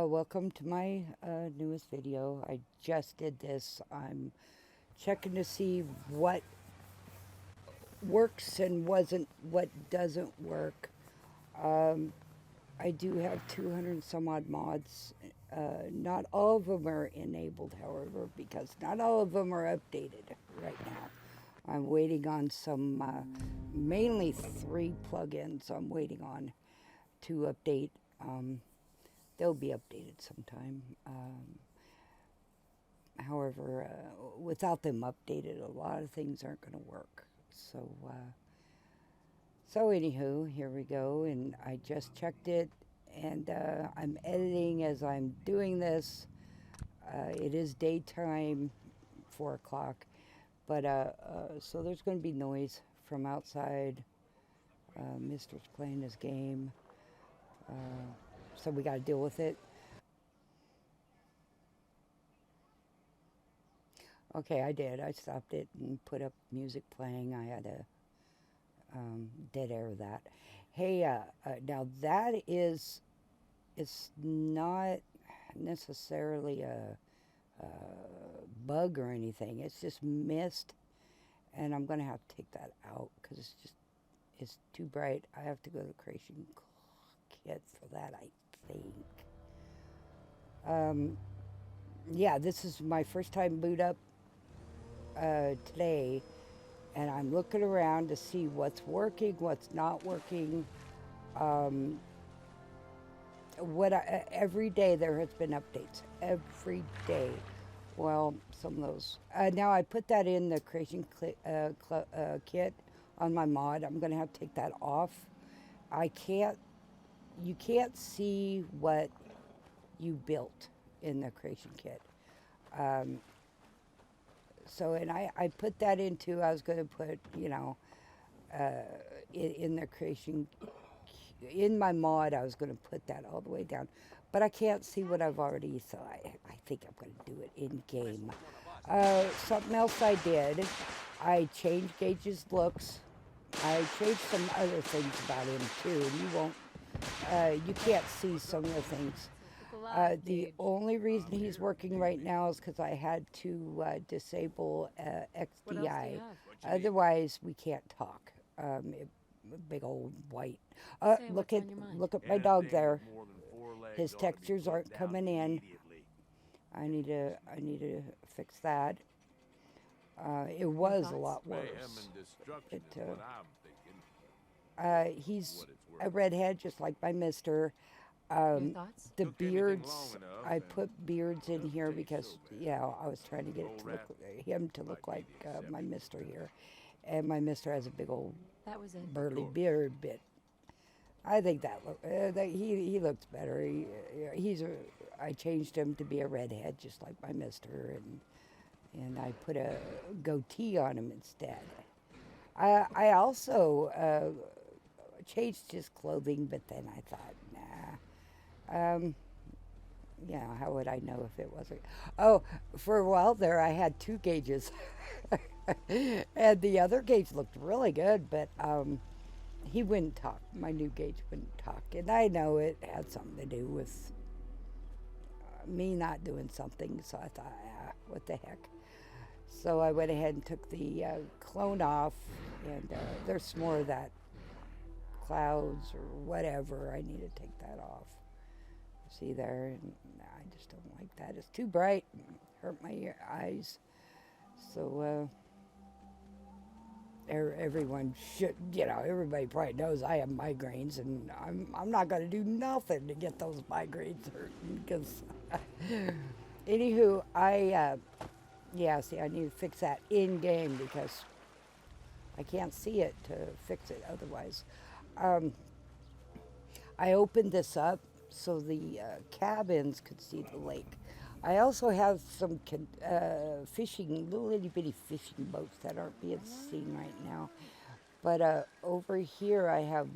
Welcome to my newest video. I just did this. I'm checking to see what works and what doesn't work. Um, I do have 200 some odd mods. Not all of them are enabled, however, because not all of them are updated right now. I'm waiting on some, mainly 3 plugins I'm waiting on to update. They'll be updated sometime. However, without them updated, a lot of things aren't going to work. So anywho, here we go, and I just checked it, and I'm editing as I'm doing this. It is daytime, 4 o'clock, but so there's going to be noise from outside. Mister's playing his game, so we got to deal with it. Okay, I did. I stopped it and put up music playing. I had to dead air that. Hey, now that is, it's not necessarily a bug or anything. It's just mist, and I'm gonna have to take that out because it's too bright. I have to go to the creation kit for that, I think. Um, yeah, this is my first time boot up today, and I'm looking around to see what's working, what's not working. Um, every day there has been updates. Every day. Well, some of those. Now I put that in the creation kit on my mod. I'm gonna have to take that off. I can't. You can't see what you built in the creation kit. Um, so, and I put that into. I was gonna put, in the creation, in my mod, I was going to put that all the way down. But I can't see what I've already, so I think I'm going to do it in game. Something else I did, I changed Gage's looks. I changed some other things about him too. You can't see some of the things. The only reason he's working right now is because I had to disable XDI. Otherwise, we can't talk. Big old white. Look at my dog there. His textures aren't coming in. I need to fix that. It was a lot worse. He's a redhead, just like my Mister. The beards, I put beards in here because, I was trying to get it to him to look like my Mister here. And my Mister has a big old burly beard bit. I think he looks better. I changed him to be a redhead, just like my Mister, and I put a goatee on him instead. I also changed his clothing, but then I thought, nah. How would I know if it wasn't? Oh, for a while there, I had 2 gauges, and the other gauge looked really good, but he wouldn't talk. My new gauge wouldn't talk, and I know it had something to do with me not doing something. So I thought, what the heck? So I went ahead and took the clone off, and there's some more of that clouds or whatever. I need to take that off. See there? And I just don't like that. It's too bright. Hurt my eyes. So everyone should, everybody probably knows I have migraines, and I'm not going to do nothing to get those migraines hurting because. Anywho, see, I need to fix that in game because I can't see it to fix it otherwise. I opened this up so the cabins could see the lake. I also have some fishing, little itty bitty fishing boats that aren't being seen right now. But over here I have,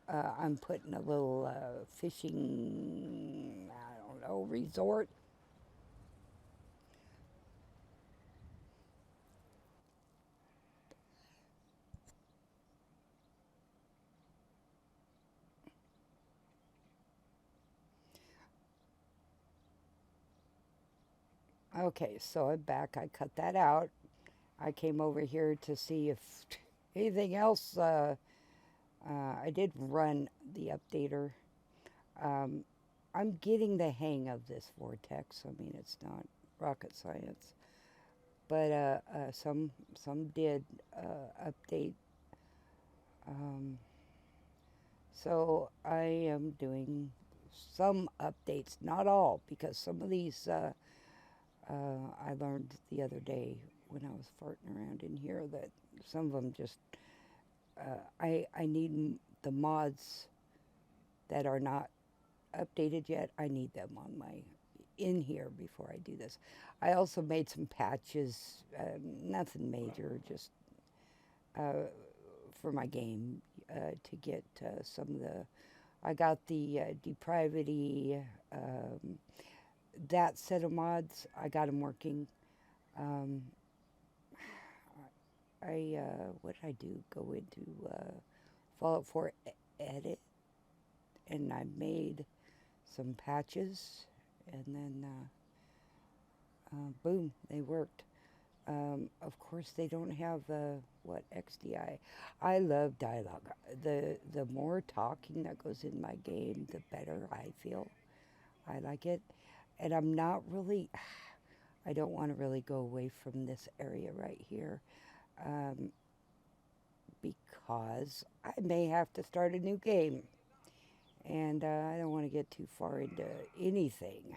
I'm putting a little fishing, I don't know, resort. Okay, so I'm back. I cut that out. I came over here to see if anything else. I did run the updater. Um, I'm getting the hang of this vortex. I mean, it's not rocket science, but some did update. Um, so I am doing some updates, not all, because some of these I learned the other day when I was farting around in here that some of them just I need the mods that are not updated yet. I need them on my in here before I do this. I also made some patches, nothing major, just uh, for my game to get some of the. I got the depravity, that set of mods. I got them working. Um, what did I do? Go into Fallout 4 edit, and I made some patches, and then boom, they worked. Of course, they don't have what XDI. I love dialogue. The more talking that goes in my game, the better I feel. I like it, and I'm not really. I don't want to really go away from this area right here, um, because I may have to start a new game, and I don't want to get too far into anything,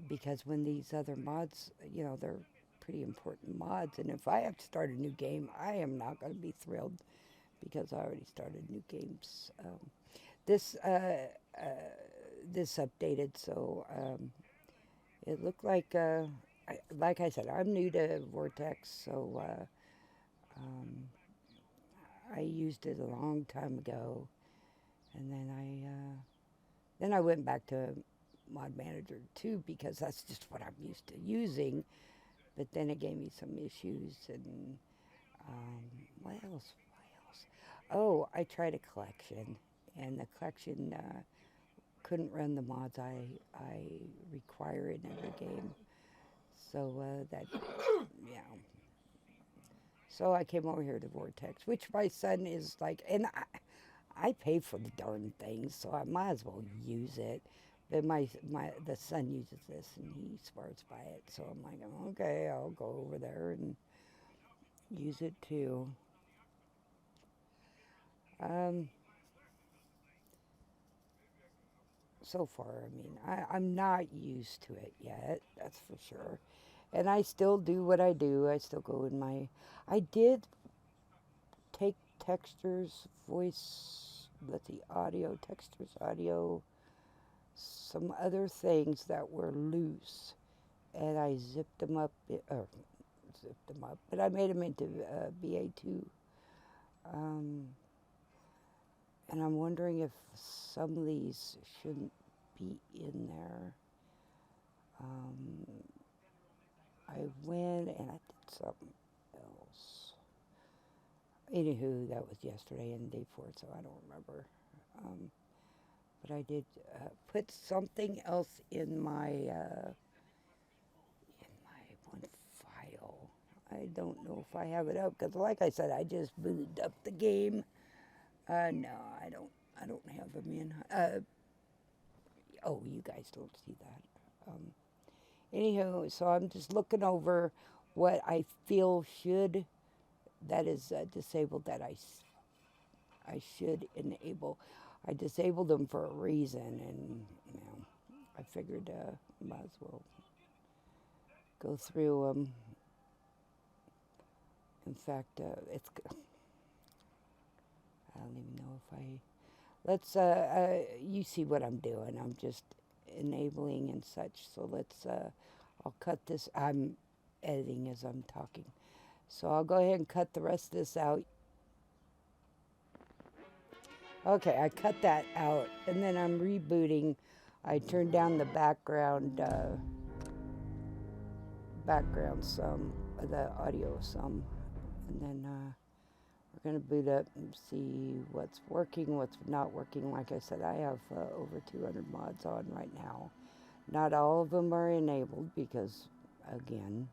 because when these other mods, they're pretty important mods, and if I have to start a new game, I am not going to be thrilled because I already started new games. This uh, this updated, so it looked like I said, I'm new to Vortex, so um, I used it a long time ago, and then I went back to Mod Manager 2 because that's just what I'm used to using. But then it gave me some issues, and um, what else? What else? Oh, I tried a collection, and the collection couldn't run the mods I require in every game. So that, yeah. So I came over here to Vortex, which my son is like, and I pay for the darn thing, so I might as well use it. But the son uses this and he swears by it, so I'm like, okay, I'll go over there and use it too. Um, so far, I mean, I'm not used to it yet, that's for sure. And I still do what I do. I still go in my. I did take textures, voice, let's see, audio, textures, audio, some other things that were loose, and I zipped them up, or zipped them up, but I made them into BA2. Um, and I'm wondering if some of these shouldn't be in there. Um, I went and I did something else. Anywho, that was yesterday and day 4, so I don't remember. Um, but I did put something else in my one file. I don't know if I have it up because, like I said, I just booted up the game. No, I don't. I don't have them in. Oh, you guys don't see that. Anywho, so I'm just looking over what I feel that is disabled that I should enable. I disabled them for a reason, and I figured might as well go through them. In fact, I don't even know if I. Let's. You see what I'm doing. I'm just enabling and such. So let's. I'll cut this. I'm editing as I'm talking. So I'll go ahead and cut the rest of this out. Okay, I cut that out, and then I'm rebooting. I turned down the background some, the audio some, and then we're going to boot up and see what's working, what's not working. Like I said, I have over 200 mods on right now. Not all of them are enabled because again.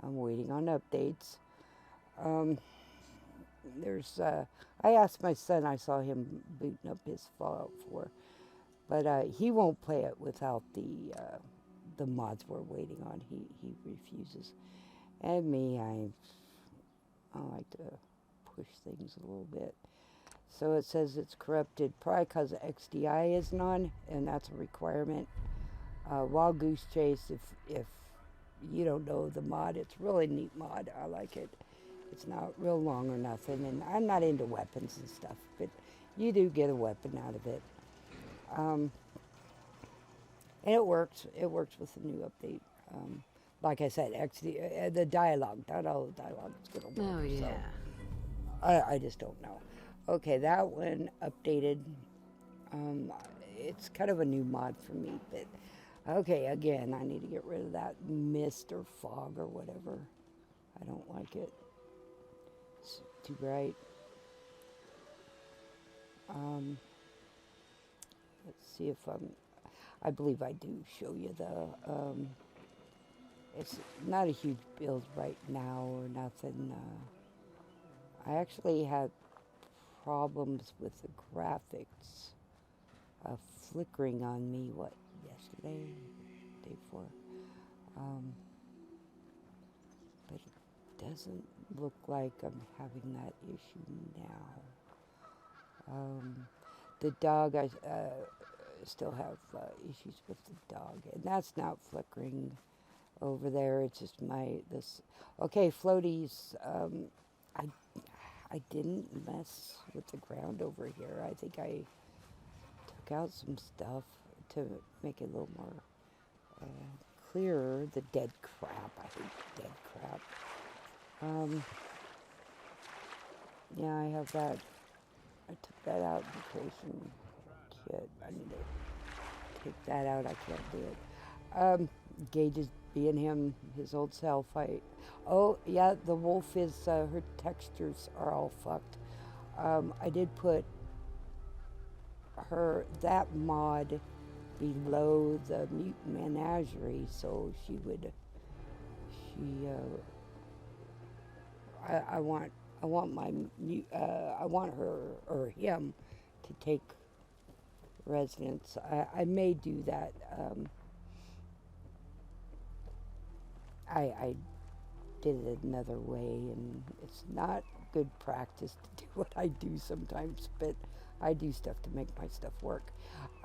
I'm waiting on updates. Um, I asked my son, I saw him booting up his Fallout 4, but he won't play it without the mods we're waiting on. He refuses. And me, I like to push things a little bit. So it says it's corrupted, probably because XDI isn't on, and that's a requirement. Wild Goose Chase, if you don't know the mod, it's a really neat mod. I like it. It's not real long or nothing, and I'm not into weapons and stuff, but you do get a weapon out of it. And it works. It works with the new update. Like I said, the dialogue, not all the dialogue is going to work. Oh, yeah. So I just don't know. Okay, that one updated. It's kind of a new mod for me, but okay, again, I need to get rid of that mist or fog or whatever. I don't like it. It's too bright. Let's see if I believe I do show you it's not a huge build right now or nothing. I actually had problems with the graphics flickering on me, yesterday, day before. But it doesn't look like I'm having that issue now. The dog, I still have issues with the dog, and that's not flickering over there. It's just okay, floaties. I didn't mess with the ground over here. I think I took out some stuff to make it a little more clearer. The dead crap. I hate dead crap. Yeah, I have that. I took that out in the creation kit. I need to take that out. I can't do it. Gage is being his old self. Oh, yeah, the wolf is, her textures are all fucked. I did put that mod below the Mutant Menagerie, so I want her or him to take residence. I may do that. I did it another way, and it's not good practice to do what I do sometimes, but I do stuff to make my stuff work.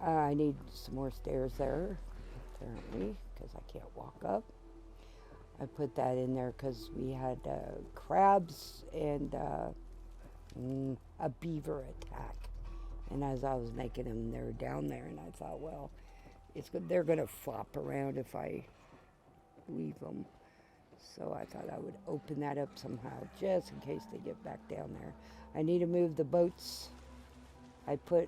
I need some more stairs there, apparently, because I can't walk up. I put that in there because we had crabs and a beaver attack. And as I was making them, they were down there, and I thought, well, they're going to flop around if I leave them. So I thought I would open that up somehow, just in case they get back down there. I need to move the boats. I put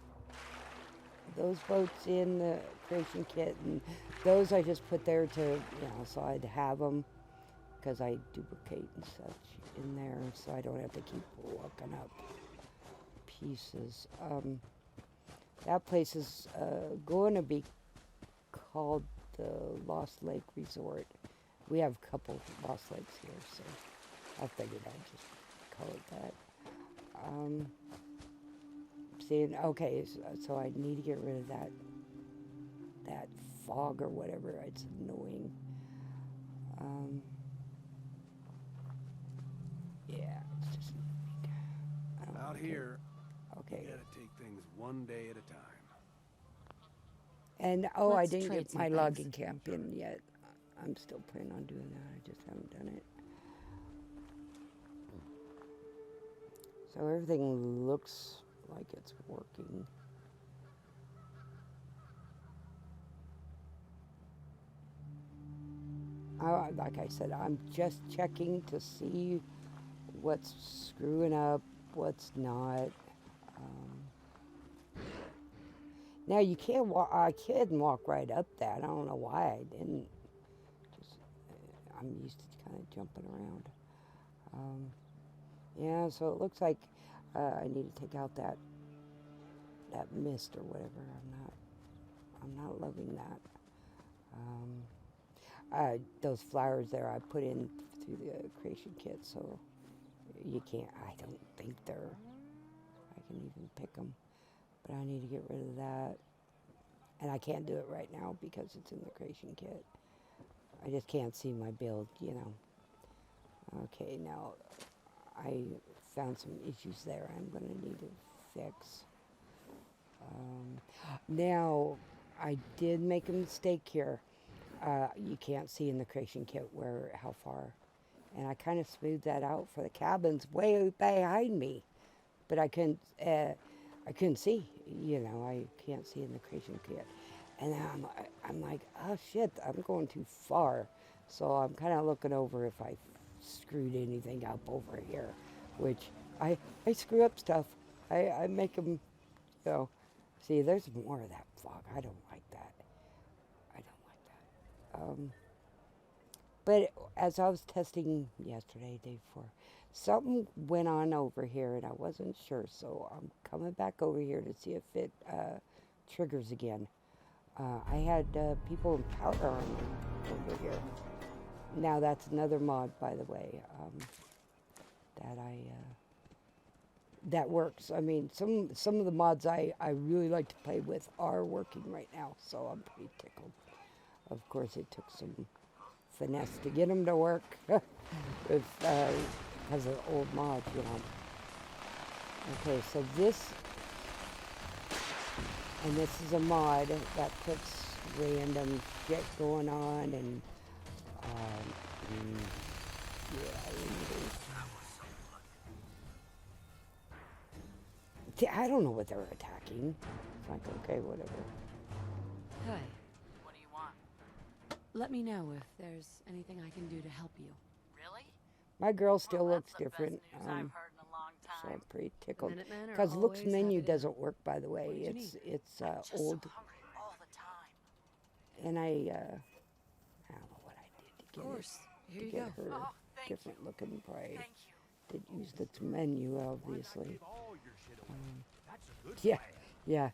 those boats in the creation kit, and those I just put there to, so I'd have them, because I duplicate and such in there, so I don't have to keep looking up pieces. That place is going to be called the Lost Lake Resort. We have a couple Lost Lakes here, so I figured I'd just call it that. Okay, so I need to get rid of that fog or whatever. It's annoying. Yeah, it's just out here. Okay. You gotta take things one day at a time. And I didn't get my logging camp in yet. I'm still planning on doing that. I just haven't done it. So everything looks like it's working. Like I said, I'm just checking to see what's screwing up, what's not. Now you can't walk. I can walk right up that. I don't know why I didn't. I'm used to kind of jumping around. Yeah, so it looks like I need to take out that mist or whatever. I'm not loving that. Those flowers there I put in through the creation kit, so you can't, I don't think I can even pick them. But I need to get rid of that. And I can't do it right now because it's in the creation kit. I just can't see my build, you know. Okay, now I found some issues there I'm going to need to fix. Now, I did make a mistake here. You can't see in the creation kit how far. And I kind of smoothed that out for the cabins way behind me. But I couldn't see, you know, I can't see in the creation kit. And I'm like, oh shit, I'm going too far. So I'm kind of looking over if I screwed anything up over here, which I screw up stuff. I make them, you know, see, there's more of that fog. I don't like that. I don't like that. But as I was testing yesterday, day before, something went on over here and I wasn't sure. So I'm coming back over here to see if it triggers again. I had people in powder armor over here. Now that's another mod, by the way, that works. I mean, some of the mods I really like to play with are working right now, so I'm pretty tickled. Of course, it took some finesse to get them to work with because of the old mods, you know. Okay, so this is a mod that puts random shit going on, and I don't know what they're attacking. It's like, okay, whatever. Hey. What do you want? Let me know if there's anything I can do to help you. Really? My girl still looks That's different. the best news I've heard in a long So time. I'm pretty tickled. Minutemen are Because looks always menu happy to doesn't help. work, by the way. What did you It's need? it's Just old, so hungry all the time. and I don't know what I did to Of get course. Here to you get go. her Oh, thank different you. looking prey. Thank you. Did use the menu, obviously. All your shit away. That's a good Yeah, plan. yeah.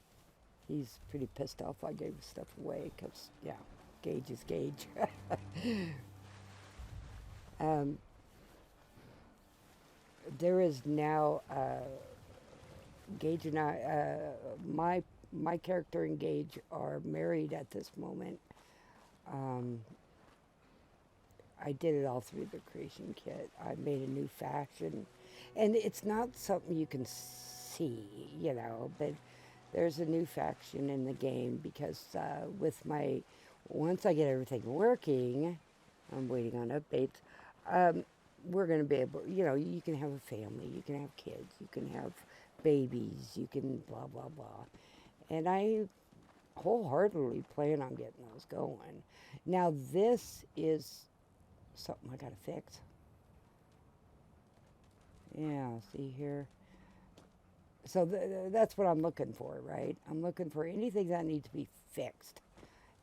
He's pretty pissed off I gave his stuff away because, yeah, Gage is Gage. There is now, Gage and I, my character and Gage are married at this moment. I did it all through the creation kit. I made a new faction. And it's not something you can see, you know, but there's a new faction in the game because once I get everything working, I'm waiting on updates, we're going to be able, you know, you can have a family, you can have kids, you can have babies, you can blah, blah, blah. And I wholeheartedly plan on getting those going. Now this is something I got to fix. Yeah, see here. So that's what I'm looking for, right? I'm looking for anything that needs to be fixed.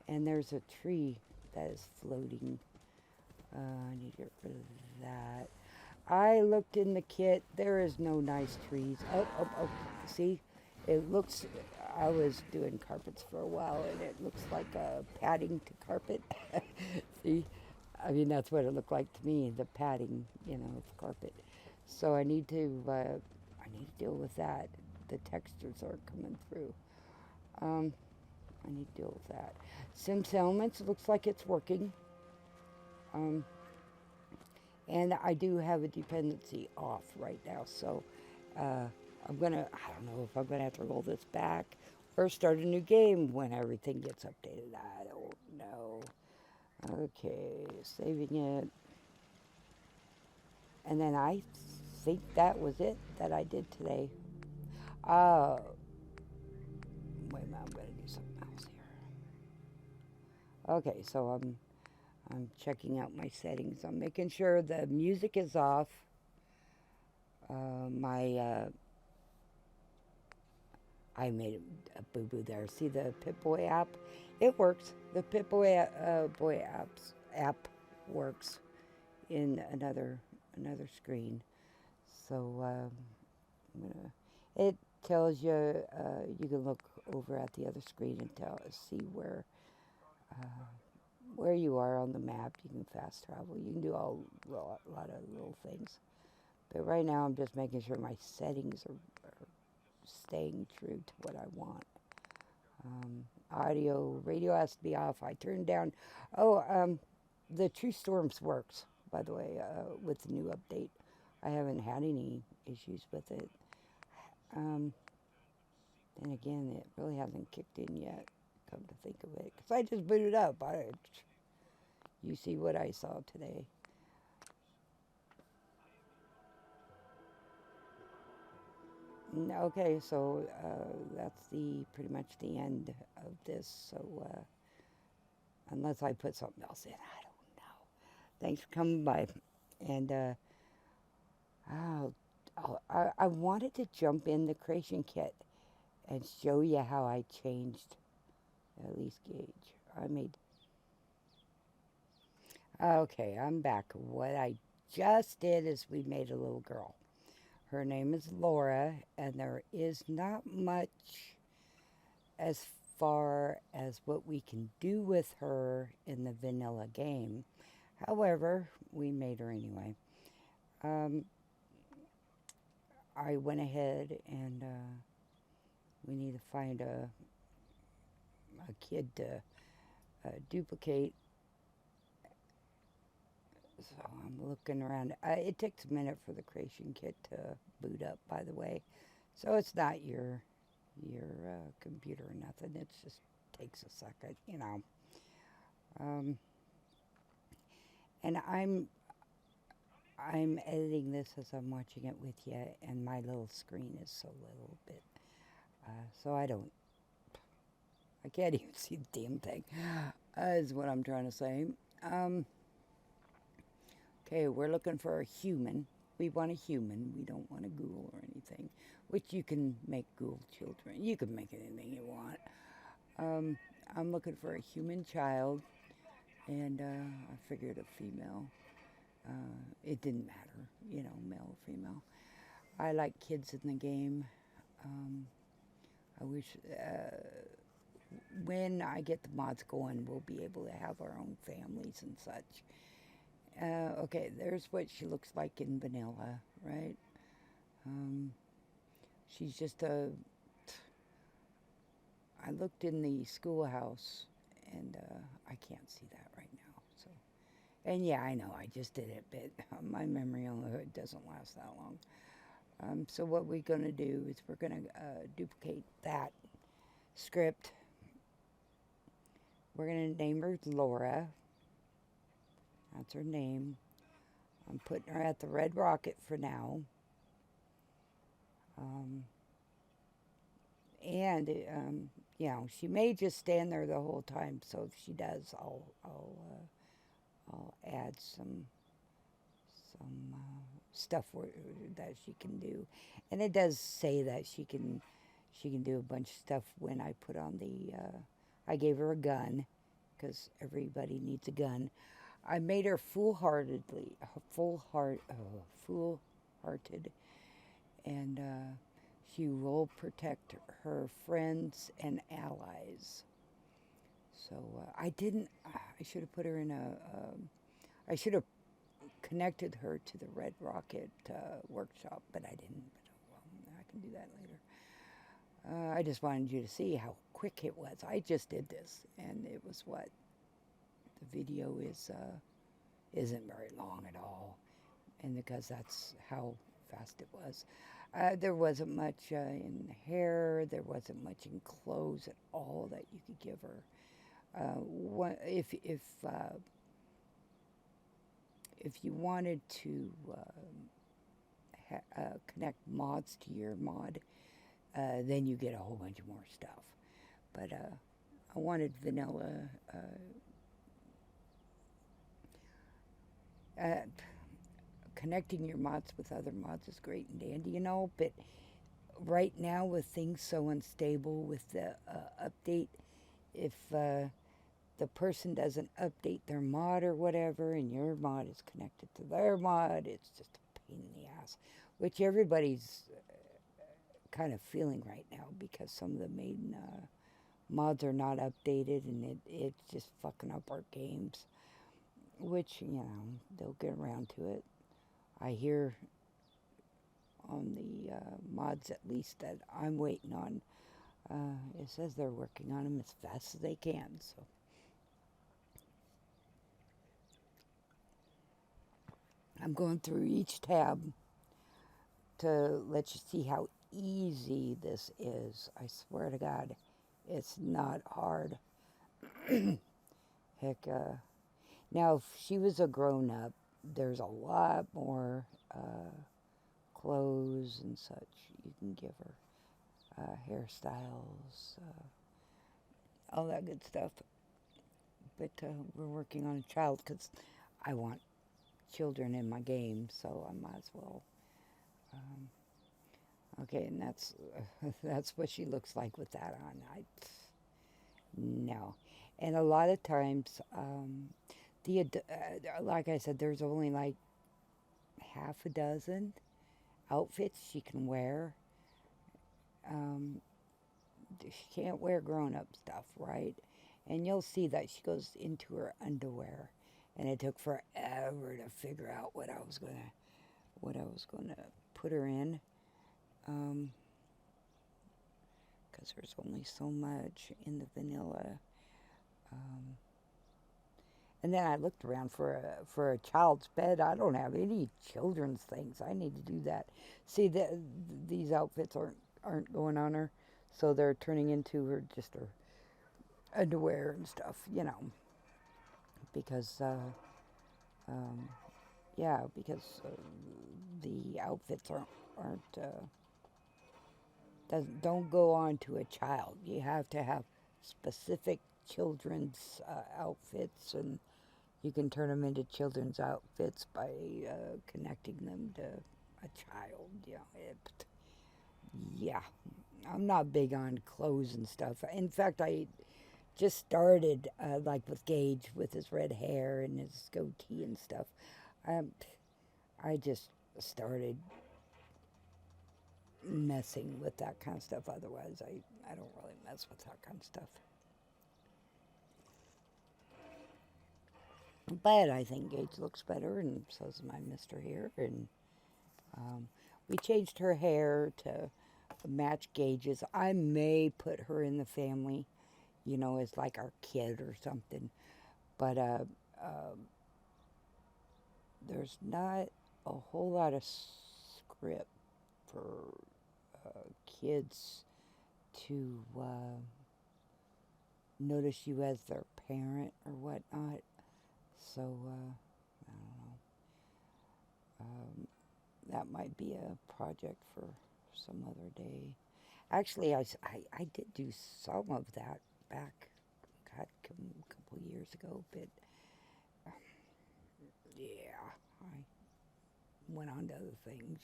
And there's a tree that is floating. I need to get rid of that. I looked in the kit. There is no nice trees. Oh. See? It looks, I was doing carpets for a while, and it looks like a padding to carpet. See? I mean, that's what it looked like to me, the padding, you know, of carpet. So I need to deal with that. The textures aren't coming through. I need to deal with that. Sims Elements looks like it's working. And I do have a dependency off right now, so I don't know if I'm gonna have to roll this back or start a new game when everything gets updated. I don't know. Okay, saving it. And then I think that was it that I did today. Wait a minute, I'm gonna do something else here. Okay, so I'm checking out my settings. I'm making sure the music is off. I made a boo-boo there. See the Pip-Boy app? It works. The Pip-Boy app works in another screen. So it tells you you can look over at the other screen and see where where you are on the map, you can fast travel. You can do a lot of little things. But right now, I'm just making sure my settings are staying true to what I want. Radio has to be off. I turned down. The True Storms works, by the way, with the new update. I haven't had any issues with it. Then again, it really hasn't kicked in yet, come to think of it. Because I just booted up. You see what I saw today. Okay, so that's pretty much the end of this. So unless I put something else in, I don't know. Thanks for coming by. And I wanted to jump in the creation kit and show you how I changed at least gauge. Okay, I'm back. What I just did is we made a little girl. Her name is Laura, and there is not much as far as what we can do with her in the vanilla game. However, we made her anyway. I went ahead and we need to find a kid to duplicate. So I'm looking around. It takes a minute for the creation kit to boot up, by the way. So it's not your computer or nothing. It just takes a second, you know. And I'm editing this as I'm watching it with you, and my little screen is so little bit, so I can't even see the damn thing. Is what I'm trying to say. Okay, we're looking for a human. We want a human. We don't want a ghoul or anything, which you can make ghoul children. You can make anything you want. I'm looking for a human child, and I figured a female. It didn't matter, you know, male or female. I like kids in the game. I wish when I get the mods going, we'll be able to have our own families and such. Okay, there's what she looks like in vanilla, right? She's just I looked in the schoolhouse, and I can't see that right now. So, and yeah, I know I just did it, but my memory on the hood doesn't last that long. So what we're going to do is we're going to duplicate that script. We're going to name her Laura. That's her name. I'm putting her at the Red Rocket for now. You know, she may just stand there the whole time. So if she does, I'll add some stuff that she can do. And it does say that she can do a bunch of stuff when I put on the. I gave her a gun because everybody needs a gun. I made her foolharted, and she will protect her friends and allies. So I should have put her in I should have connected her to the Red Rocket workshop, but I didn't. But I can do that later. I just wanted you to see how quick it was. I just did this, and it was what? The video isn't very long at all, and because that's how fast it was. There wasn't much in hair. There wasn't much in clothes at all that you could give her. If you wanted to connect mods to your mod, then you get a whole bunch more stuff. But I wanted vanilla. Connecting your mods with other mods is great and dandy, you know, but right now with things so unstable with the update, if the person doesn't update their mod or whatever and your mod is connected to their mod, it's just a pain in the ass, which everybody's kind of feeling right now because some of the main mods are not updated, and it's just fucking up our games. Which, they'll get around to it. I hear on the mods, at least, that I'm waiting on. It says they're working on them as fast as they can. So I'm going through each tab to let you see how easy this is. I swear to God, it's not hard. Heck, now if she was a grown-up, there's a lot more clothes and such you can give her. Hairstyles, all that good stuff. But we're working on a child because I want children in my game, so I might as well. Okay, and that's what she looks like with that on. No, and a lot of times, like I said, there's only like half a dozen outfits she can wear. She can't wear grown-up stuff, right? And you'll see that she goes into her underwear, and it took forever to figure out what I was gonna put her in, because there's only so much in the vanilla. And then I looked around for a child's bed. I don't have any children's things. I need to do that. See, these outfits aren't going on her, so they're turning into her underwear and stuff, because because the outfits don't go on to a child. You have to have specific children's outfits, and you can turn them into children's outfits by connecting them to a child. Yeah, I'm not big on clothes and stuff. In fact, I just started like with Gage with his red hair and his goatee and stuff. I just started messing with that kind of stuff. Otherwise, I don't really mess with that kind of stuff. But I think Gage looks better, and so does my mister here. And we changed her hair to match Gage's. I may put her in the family, as like our kid or something. But there's not a whole lot of script for kids to notice you as their parent or whatnot. So, I don't know. That might be a project for some other day. Actually, I did do some of that back, God, a couple years ago, but yeah, I went on to other things.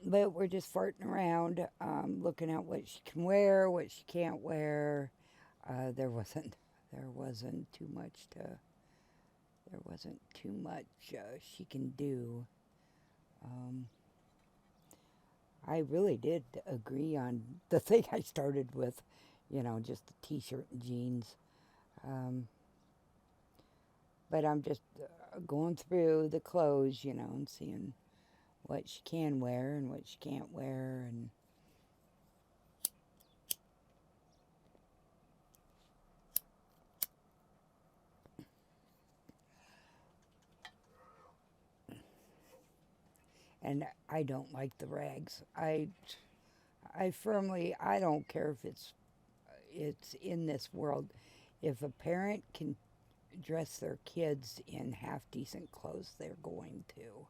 But we're just farting around, looking at what she can wear, what she can't wear. There wasn't too much she can do. I really did agree on the thing I started with, just the t-shirt and jeans. But I'm just going through the clothes, and seeing what she can wear and what she can't wear, and I don't like the rags. I don't care if it's in this world. If a parent can dress their kids in half decent clothes, they're going to.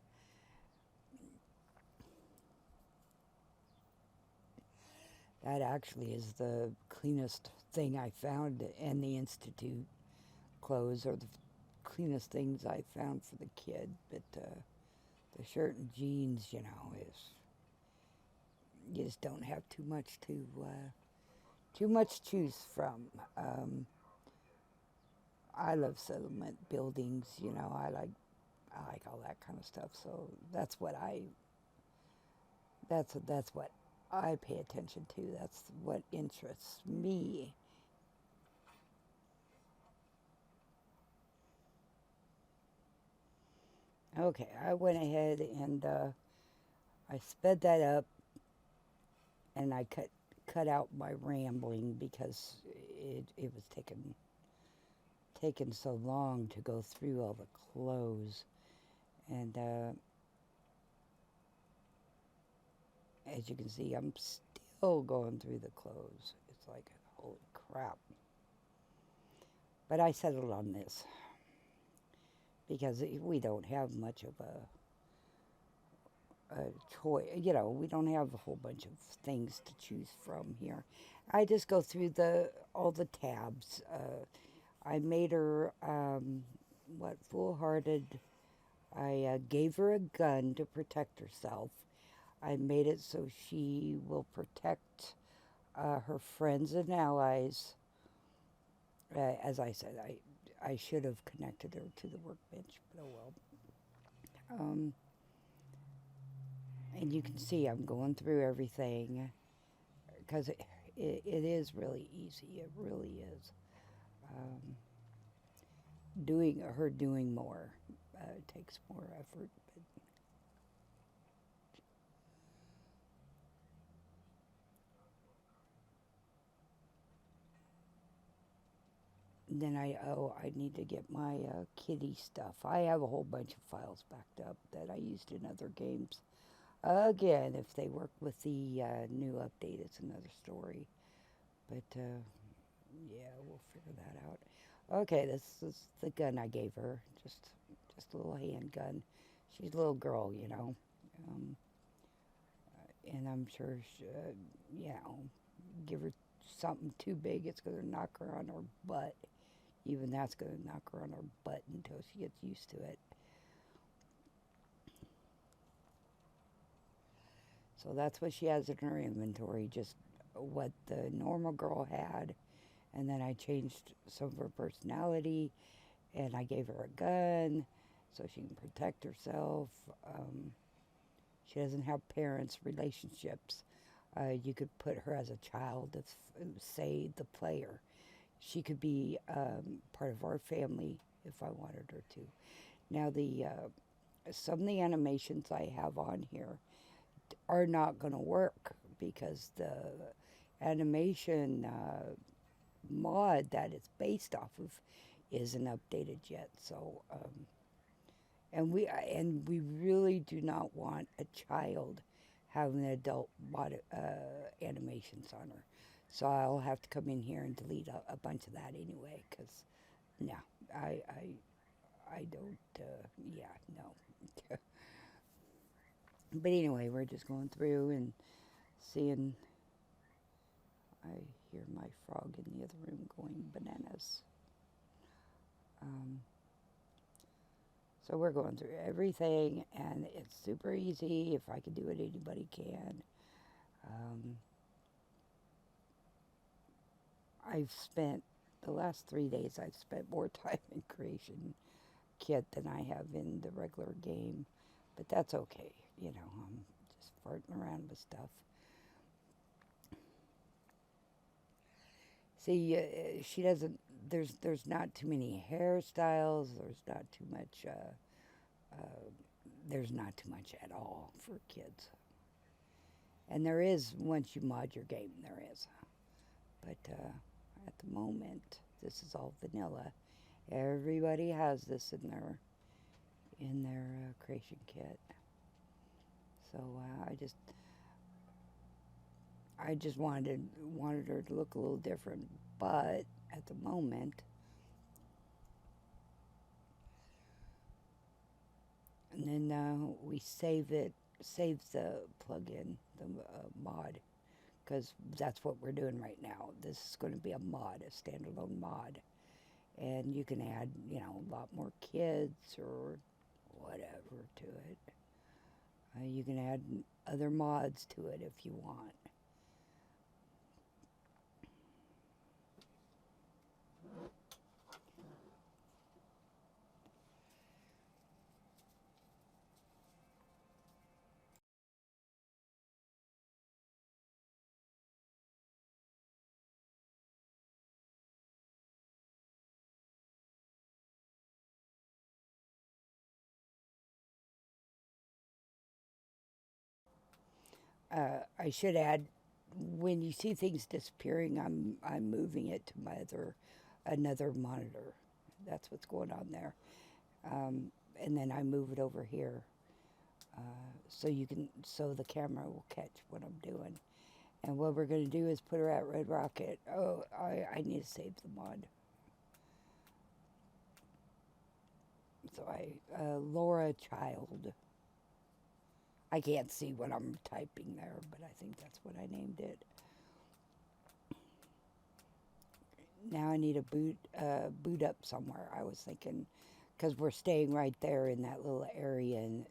That actually is the cleanest thing I found in the Institute. Clothes are the cleanest things I found for the kid, but the shirt and jeans, is you just don't have too much to choose from. I love settlement buildings, I like all that kind of stuff. So that's what I pay attention to. That's what interests me. Okay, I went ahead and I sped that up, and I cut out my rambling because it was taking so long to go through all the clothes. And as you can see, I'm still going through the clothes. It's like, holy crap. But I settled on this because we don't have much of a choice. You know, we don't have a whole bunch of things to choose from here. I just go through all the tabs. I made her, foolhardy. I gave her a gun to protect herself. I made it so she will protect her friends and allies. As I said, I should have connected her to the workbench, but oh well. And you can see I'm going through everything because it is really easy. It really is. Doing more takes more effort. But then I need to get my kitty stuff. I have a whole bunch of files backed up that I used in other games. Again, if they work with the new update, it's another story. But yeah, we'll figure that out. Okay, this is the gun I gave her. Just a little handgun. She's a little girl, you know. And I'm sure, give her something too big, it's going to knock her on her butt. Even that's going to knock her on her butt until she gets used to it. So that's what she has in her inventory, just what the normal girl had. And then I changed some of her personality, and I gave her a gun so she can protect herself. She doesn't have parents' relationships. You could put her as a child of, say, the player. She could be part of our family if I wanted her to. Now, some of the animations I have on here are not going to work because the animation mod that it's based off of isn't updated yet. So, and we really do not want a child having adult animations on her. So I'll have to come in here and delete a bunch of that anyway, because no, I don't, yeah, no. But anyway, we're just going through and seeing. I hear my frog in the other room going bananas. So we're going through everything, and it's super easy. If I can do it, anybody can. I've spent, the last 3 days, I've spent more time in Creation Kit than I have in the regular game. But that's okay, you know, I'm just farting around with stuff. See, she doesn't, there's not too many hairstyles, there's not too much at all for kids. And there is, once you mod your game, there is. But at the moment, this is all vanilla. Everybody has this in their creation kit. So I just wanted her to look a little different, but at the moment, and then we save the plugin, the mod, because that's what we're doing right now. This is going to be a mod, a standalone mod, and you can add, you know, a lot more kids or whatever to it. You can add other mods to it if you want. I should add, when you see things disappearing, I'm moving it to another monitor. That's what's going on there. And then I move it over here, so the camera will catch what I'm doing. And what we're going to do is put her at Red Rocket. Oh, I need to save the mod. So Laura Child. I can't see what I'm typing there, but I think that's what I named it. Now I need to boot up somewhere. I was thinking, because we're staying right there in that little area, and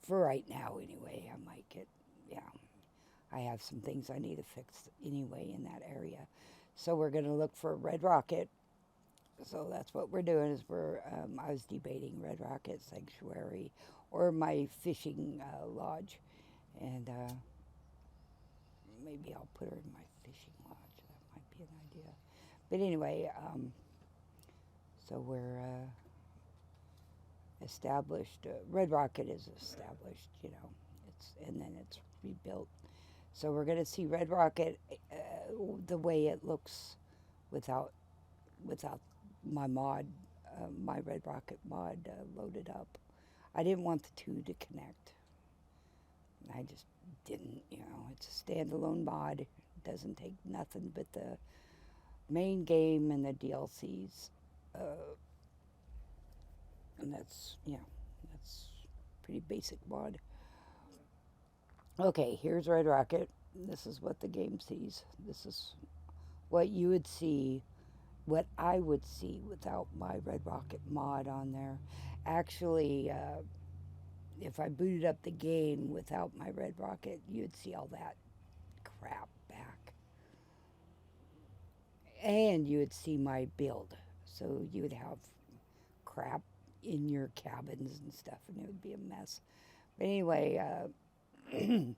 for right now anyway, I might get, yeah. I have some things I need to fix anyway in that area. So we're going to look for Red Rocket. So that's what we're doing, is I was debating Red Rocket Sanctuary or my fishing lodge. And maybe I'll put her in my fishing lodge. That might be an idea. But anyway, so we're established. Red Rocket is established, and then it's rebuilt. So we're going to see Red Rocket the way it looks without my mod, my Red Rocket mod loaded up. I didn't want the two to connect. I just didn't, it's a standalone mod. It doesn't take nothing but the main game and the DLCs. And that's pretty basic mod. Okay, here's Red Rocket. This is what the game sees. This is what you would see, what I would see without my Red Rocket mod on there. Actually, if I booted up the game without my Red Rocket, you'd see all that crap back. And you would see my build. So you would have crap in your cabins and stuff, and it would be a mess. But anyway, I'm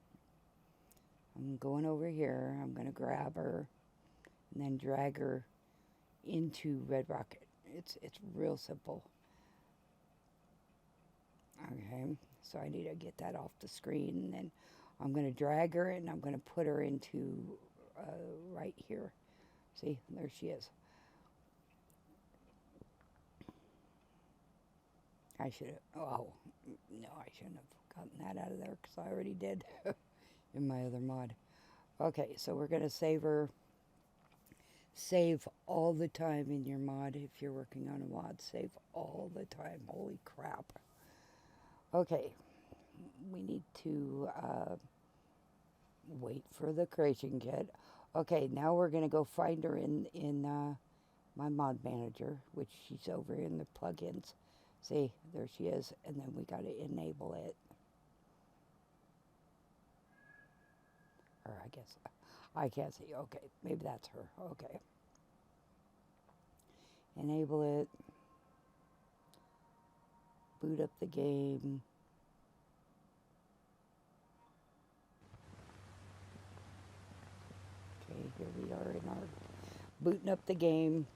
going over here. I'm going to grab her and then drag her into Red Rocket. It's real simple. Okay, so I need to get that off the screen, and then I'm going to drag her and I'm going to put her into right here. See, there she is. I should have, oh, no, I shouldn't have gotten that out of there because I already did in my other mod. Okay, so we're going to save her. Save all the time in your mod. If you're working on a mod, save all the time. Holy crap. Okay, we need to wait for the creation kit. Okay, now we're going to go find her in my mod manager, which she's over in the plugins. See, there she is, and then we got to enable it. Or I guess, I can't see. Okay, maybe that's her. Okay. Enable it. Boot up the game. Okay, here we are in our booting up the game.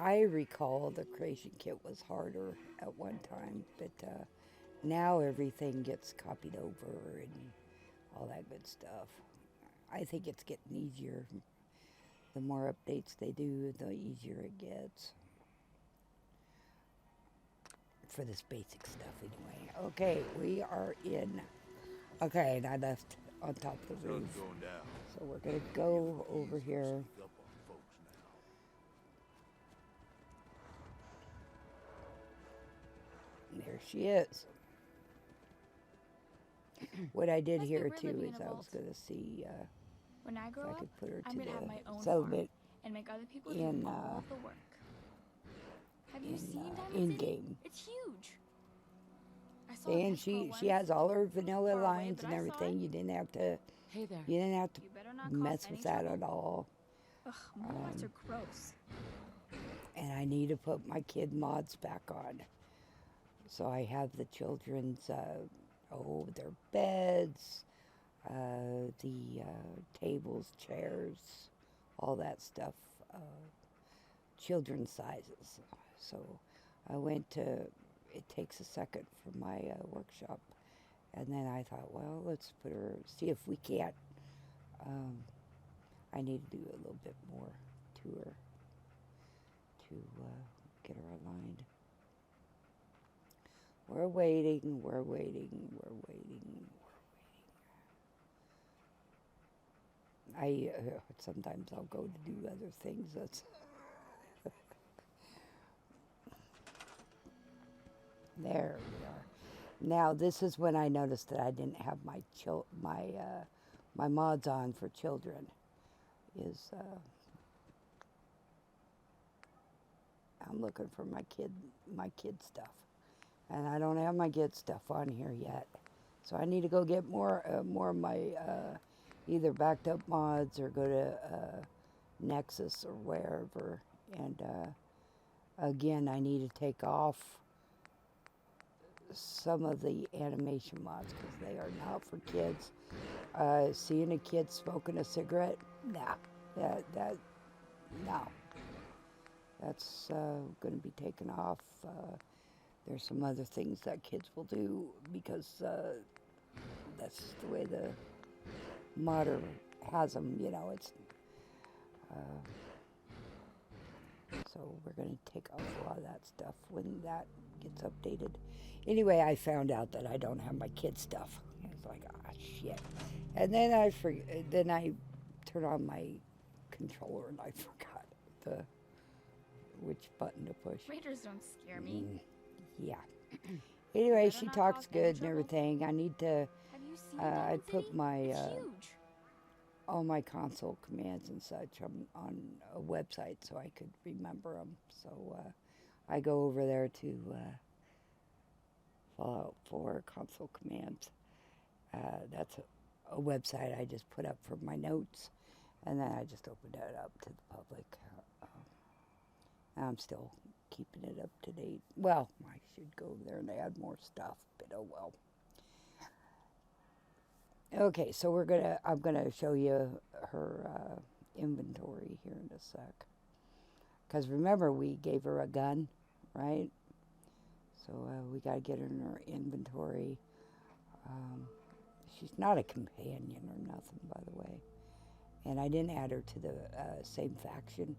I recall the creation kit was harder at one time, but now everything gets copied over and all that good stuff. I think it's getting easier. The more updates they do, the easier it gets. For this basic stuff anyway. Okay, we are in. Okay, and I left on top of the roof. So we're going to go over here. There she is. What I did here too is I was going to see when I grow if I up, could put her I'm to going to have my the own settlement farm and make other people in, do all the work. Have you seen Diamond in City? game. It's huge. I saw a And disc roll she once. has all her vanilla Far away, lines but and I saw everything. it. You didn't have to. Hey there. You didn't have to You better not mess cause with any that trouble. at all. Ugh, mods are gross. And I need to put my kid mods back on. So I have the children's, their beds, the tables, chairs, all that stuff, children's sizes. So I went to, it takes a second for my workshop. And then I thought, well, let's see if we can't. I need to do a little bit more to her to get her aligned. We're waiting. Sometimes I'll go to do other things. That's there we are. Now this is when I noticed that I didn't have my mods on for children. I'm looking for my kid stuff, and I don't have my kid stuff on here yet. So I need to go get more of my either backed up mods or go to Nexus or wherever. And again, I need to take off some of the animation mods because they are not for kids. Seeing a kid smoking a cigarette, nah, no. That's going to be taken off. There's some other things that kids will do because that's the way the modder has them, you know. It's so we're going to take off a lot of that stuff when that gets updated. Anyway, I found out that I don't have my kid stuff. I was like, ah, shit. And then I turned on my controller and I forgot which button to push. Raiders don't scare me. Yeah. Anyway, Better she not talks cause any good and trouble. everything. I need to. Have you seen I Density? put my It's huge. all my console commands and such on a website so I could remember them. So I go over there to Fallout 4 console commands. That's a website I just put up for my notes, and then I just opened it up to the public. I'm still keeping it up to date. Well, I should go over there and add more stuff, but oh well. Okay, so I'm gonna show you her inventory here in a sec. Because remember, we gave her a gun, right? So we gotta get her in her inventory. She's not a companion or nothing, by the way. And I didn't add her to the same faction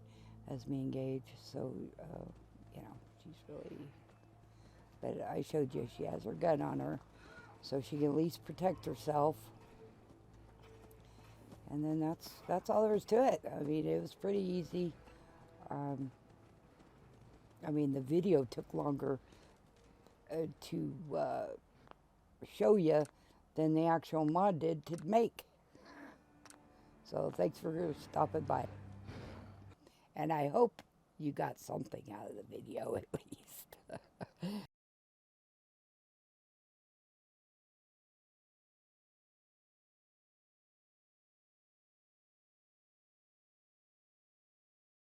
as me and Gage, so you know, she's really. But I showed you she has her gun on her, so she can at least protect herself. And then that's all there is to it. I mean, it was pretty easy. I mean, the video took longer to show you than the actual mod did to make. So thanks for stopping by. And I hope you got something out of the video at least.